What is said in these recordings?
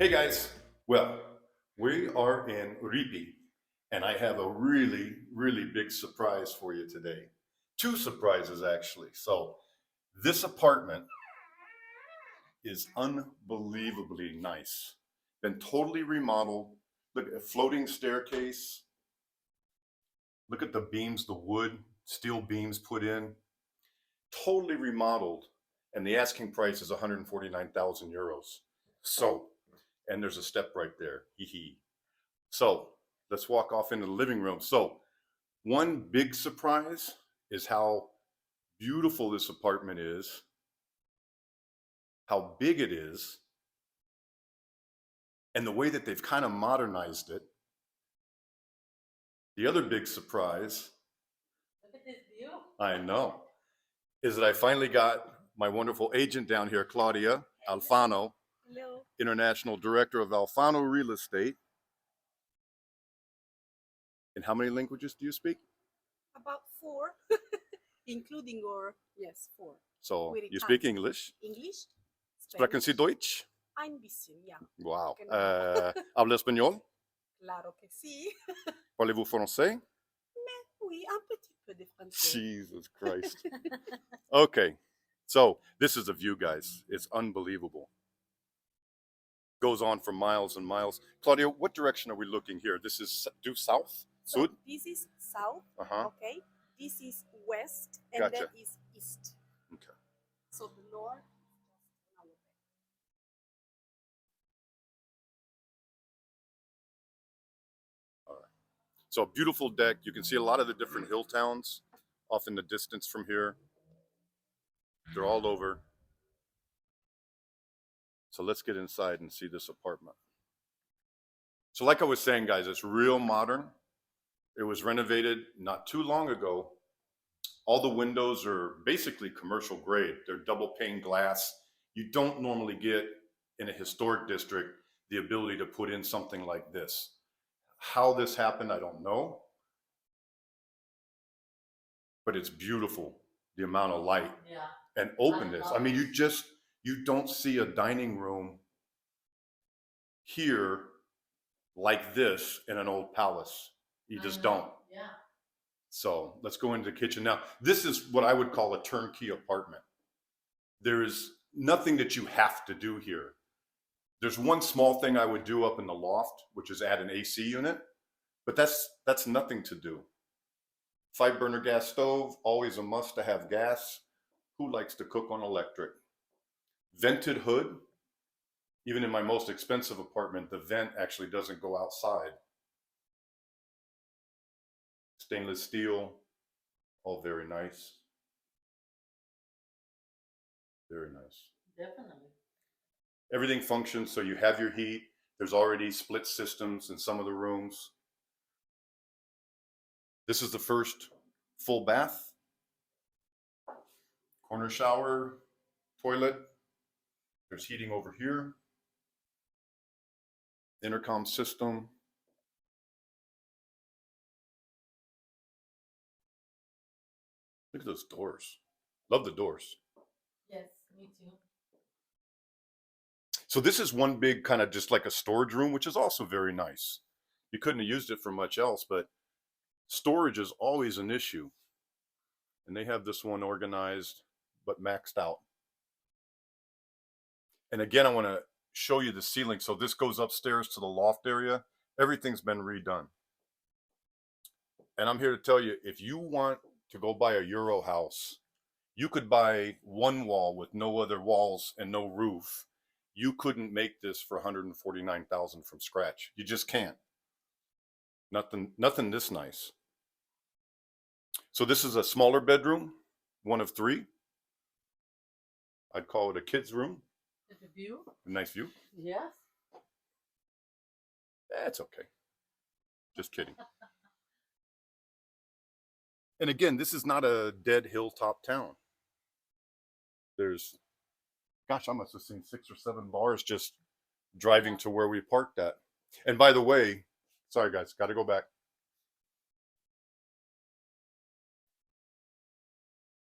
Hey guys, well, we are in RIPI and I have a really big surprise for you today. Two surprises actually. So this apartment is unbelievably nice. Been totally remodeled. Look at a floating staircase. Look at the beams, the wood, steel beams put in. Totally remodeled. And the asking price is 149,000 euros. So, and there's a step right there. Hee hee. So let's walk off into the living room. So one big surprise is how beautiful this apartment is, how big it is, and the way that they've kind of modernized it. The other big surprise, Look at this view. I know, is that I finally got my wonderful agent down here, Claudia Alfano, Hello. International Director of Alfano Real Estate. And how many languages do you speak? About 4, including yes, 4. So With you Italian. speak English? English, Sprechen Spanish. Sie Deutsch? Ein bisschen, ja. Wow. Genau. Habla español? Claro que sí. Parlez-vous français? Mais oui, un petit peu de français. Jesus Christ. Okay, so this is a view, guys. It's unbelievable. Goes on for miles and miles. Claudia, what direction are we looking here? This is due south? So Sud? this is south, Uh-huh. okay? This is west, and Gotcha. that is east. Okay. So the north is just on our back. All right. So a beautiful deck. You can see a lot of the different hill towns off in the distance from here. They're all over. So let's get inside and see this apartment. So like I was saying, guys, it's real modern. It was renovated not too long ago. All the windows are basically commercial grade. They're double pane glass. You don't normally get in a historic district the ability to put in something like this. How this happened, I don't know. But it's beautiful, the amount of light and openness. I mean, you don't see a dining room here like this in an old palace. You just don't. Yeah. So let's go into the kitchen now. This is what I would call a turnkey apartment. There is nothing that you have to do here. There's one small thing I would do up in the loft, which is add an AC unit, but that's nothing to do. 5-burner gas stove, always a must to have gas. Who likes to cook on electric? Vented hood. Even in my most expensive apartment, the vent actually doesn't go outside. Stainless steel, all very nice. Very nice. Definitely. Everything functions, so you have your heat. There's already split systems in some of the rooms. This is the first full bath. Corner shower, toilet. There's heating over here. Intercom system. Look at those doors. Love the doors. Yes, me too. So this is one big kind of just like a storage room, which is also very nice. You couldn't have used it for much else, but storage is always an issue. And they have this one organized, but maxed out. And again, I want to show you the ceiling. So this goes upstairs to the loft area. Everything's been redone. And I'm here to tell you, if you want to go buy a Euro house, you could buy one wall with no other walls and no roof. You couldn't make this for 149,000 from scratch. You just can't. Nothing this nice. So this is a smaller bedroom, one of 3. I'd call it a kid's room. The view? A nice view. Yes. That's okay. Just kidding. And again, this is not a dead hilltop town. There's, gosh, I must have seen 6 or 7 bars just driving to where we parked at. And by the way, sorry guys, got to go back.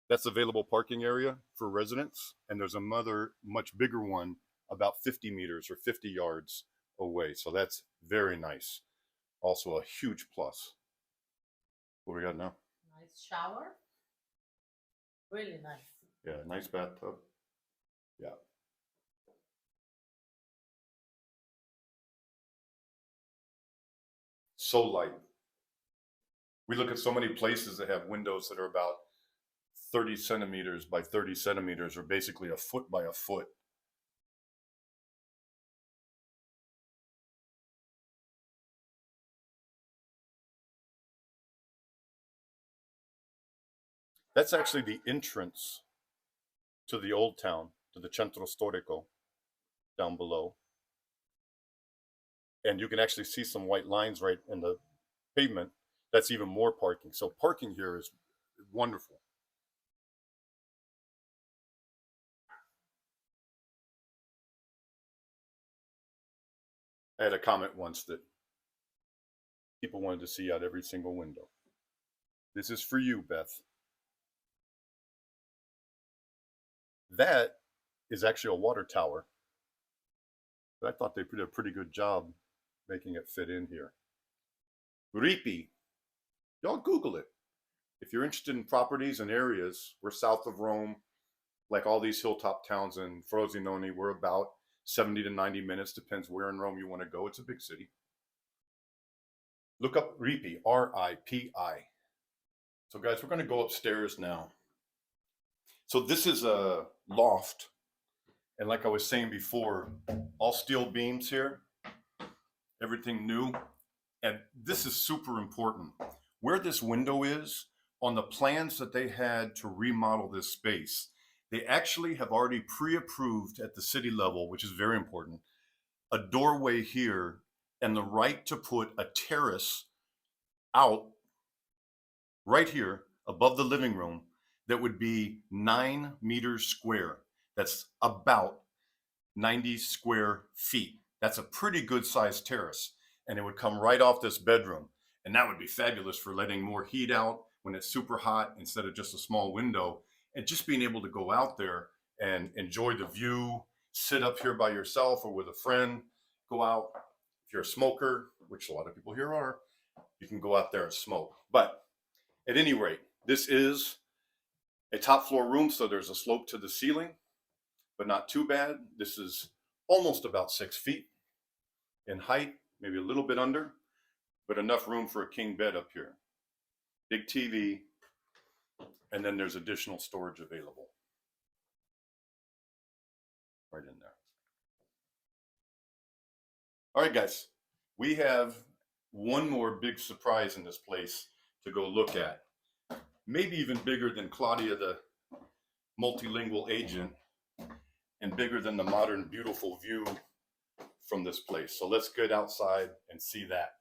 That's available parking area for residents. And there's another much bigger one about 50 meters or 50 yards away. So that's very nice. Also a huge plus. What we got now? Nice shower. Really nice. Yeah, nice bathtub. Yeah. So light. We look at so many places that have windows that are about 30 centimeters by 30 centimeters, or basically a foot by a foot. That's actually the entrance to the old town, to the Centro Storico down below. And you can actually see some white lines right in the pavement. That's even more parking. So parking here is wonderful. I had a comment once that people wanted to see out every single window. This is for you, Beth. That is actually a water tower. But I thought they did a pretty good job making it fit in here. RIPI. Y'all Google it. If you're interested in properties and areas, we're south of Rome, like all these hilltop towns in Frosinone. We're about 70 to 90 minutes, depends where in Rome you want to go. It's a big city. Look up RIPI, R-I-P-I. So guys, we're going to go upstairs now. So this is a loft. And like I was saying before, all steel beams here, everything new. And this is super important. Where this window is, on the plans that they had to remodel this space, they actually have already pre-approved at the city level, which is very important, a doorway here and the right to put a terrace out right here above the living room that would be 9 meters square. That's about 90 square feet. That's a pretty good sized terrace. And it would come right off this bedroom. And that would be fabulous for letting more heat out when it's super hot instead of just a small window. And just being able to go out there and enjoy the view, sit up here by yourself or with a friend, go out. If you're a smoker, which a lot of people here are, you can go out there and smoke. But at any rate, this is a top floor room, so there's a slope to the ceiling, but not too bad. This is almost about 6 feet in height, maybe a little bit under, but enough room for a king bed up here. Big TV, and then there's additional storage available right in there. All right, guys, we have one more big surprise in this place to go look at. Maybe even bigger than Claudia, the multilingual agent, and bigger than the modern, beautiful view from this place. So let's get outside and see that.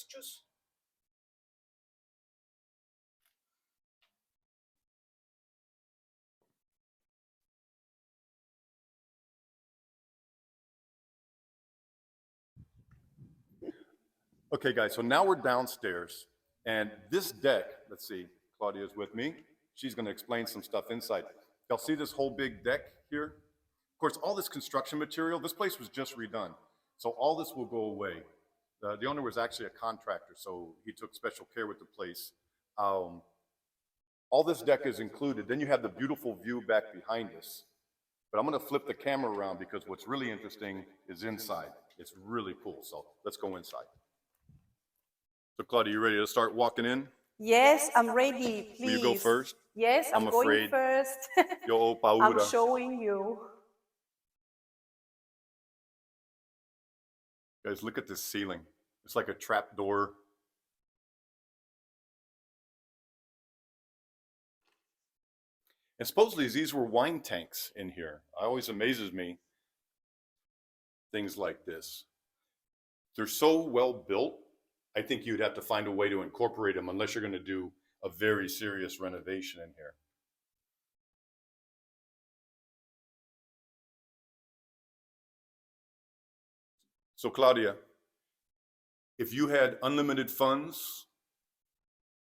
Just. Okay, guys, so now we're downstairs, and this deck, let's see, Claudia's with me. She's going to explain some stuff inside. Y'all see this whole big deck here? Of course, all this construction material, this place was just redone, so all this will go away. The owner was actually a contractor, so he took special care with the place. All this deck is included. Then you have the beautiful view back behind us. But I'm going to flip the camera around because what's really interesting is inside. It's really cool. So let's go inside. So Claudia, you ready to start walking in? Yes, I'm ready, please. Will you go first? Yes, I'm going afraid. first. Yo, paura. I'm showing you. Guys, look at this ceiling. It's like a trap door. And supposedly these were wine tanks in here. It always amazes me, things like this. They're so well built, I think you'd have to find a way to incorporate them unless you're going to do a very serious renovation in here. So Claudia, if you had unlimited funds,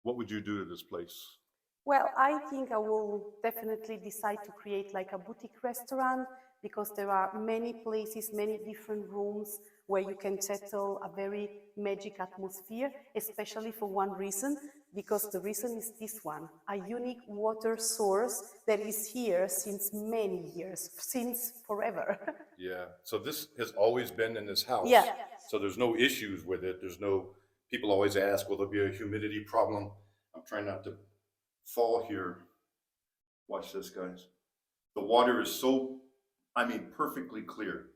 what would you do to this place? Well, I think I will definitely decide to create like a boutique restaurant because there are many places, many different rooms where you can settle a very magic atmosphere, especially for one reason, because the reason is this one, a unique water source that is here since many years, since forever. Yeah. So this has always been in this house. Yeah. So there's no issues with it. There's no, people always ask, will there be a humidity problem? I'm trying not to fall here. Watch this, guys. The water is so, I mean, perfectly clear.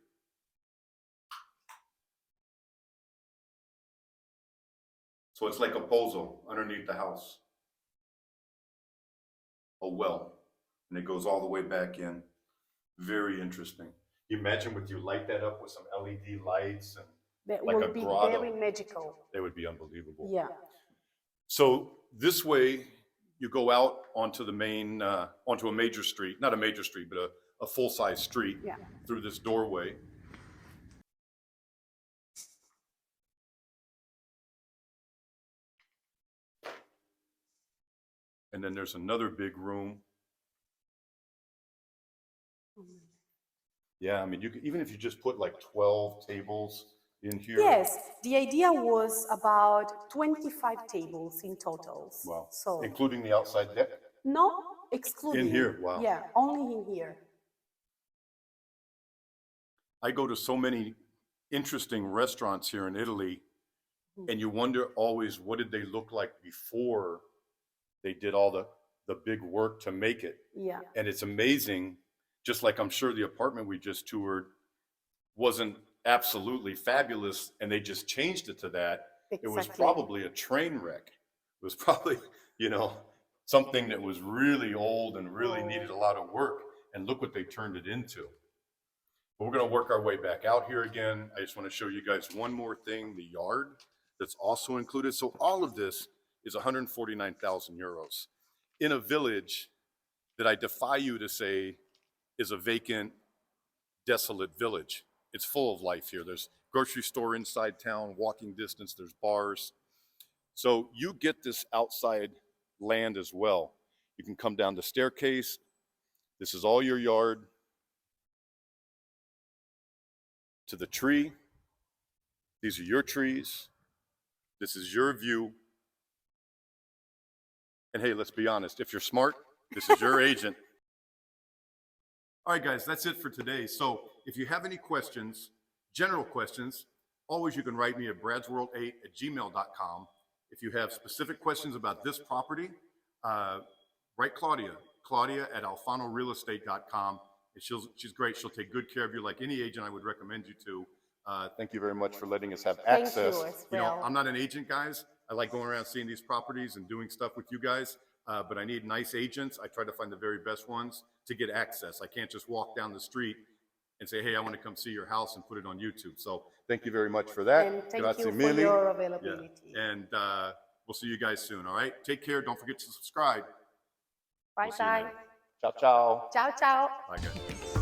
So it's like a pozo underneath the house. A well. And it goes all the way back in. Very interesting. You imagine if you light that up with some LED lights and That like will a be grotto. very magical. They would be unbelievable. Yeah. So this way you go out onto the main, onto a major street, not a major street, but a full-size street Yeah. through this doorway. And then there's another big room. Yeah, I mean, you could, even if you just put like 12 tables in here. Yes, the idea was about 25 tables in total. Wow. So Including the outside deck? no, excluding. In here, wow. Yeah, only in here. I go to so many interesting restaurants here in Italy, and you wonder always, what did they look like before they did all the big work to make it? Yeah. And it's amazing, just like I'm sure the apartment we just toured wasn't absolutely fabulous and they just changed it to that. It was Exactly. probably a train wreck. It was probably, you know, something that was really old and really needed a lot of work. And look what they turned it into. But we're going to work our way back out here again. I just want to show you guys one more thing, the yard that's also included. So all of this is 149,000 euros in a village that I defy you to say is a vacant, desolate village. It's full of life here. There's grocery store inside town, walking distance, there's bars. So you get this outside land as well. You can come down the staircase. This is all your yard. To the tree. These are your trees. This is your view. And hey, let's be honest, if you're smart, this is your agent. All right, guys, that's it for today. So if you have any questions, general questions, always you can write me at Bradsworld.It@gmail.com. If you have specific questions about this property, write Claudia at alfanorealestate.com. She's great. She'll take good care of you like any agent I would recommend you to. Thank you very much for letting us have access. Thank you as You know, well. I'm not an agent, guys. I like going around seeing these properties and doing stuff with you guys, but I need nice agents. I try to find the very best ones to get access. I can't just walk down the street and say, hey, I want to come see your house and put it on YouTube. So thank you very much for that. And thank Grazie you for mille. your availability. Yeah. And we'll see you guys soon, all right? Take care. Don't forget to subscribe. Bye We'll see you bye. later. Ciao, ciao. Ciao, ciao. Bye, guys.